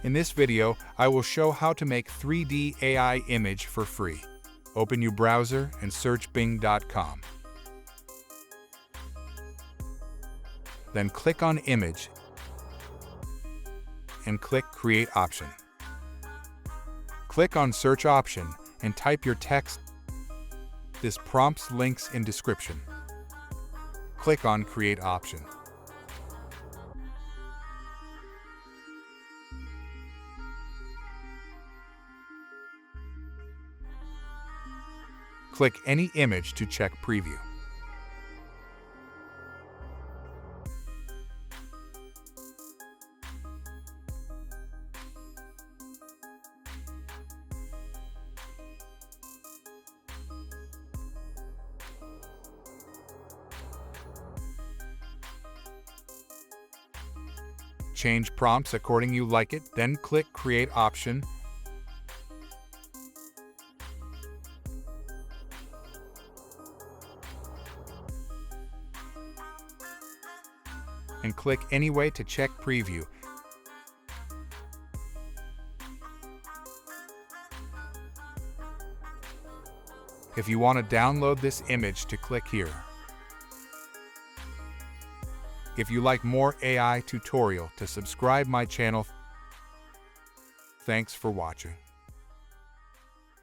In this video, I will show how to make 3D AI image for free. Open your browser and search bing.com. Then click on Image and click Create option. Click on Search option and type your text. This prompts links in description. Click on Create option. Click any image to check preview. Change prompts according you like it, then click Create option. And click Anyway to check preview. If you want to download this image, to click here. If you like more AI tutorial, to subscribe my channel. Thanks for watching.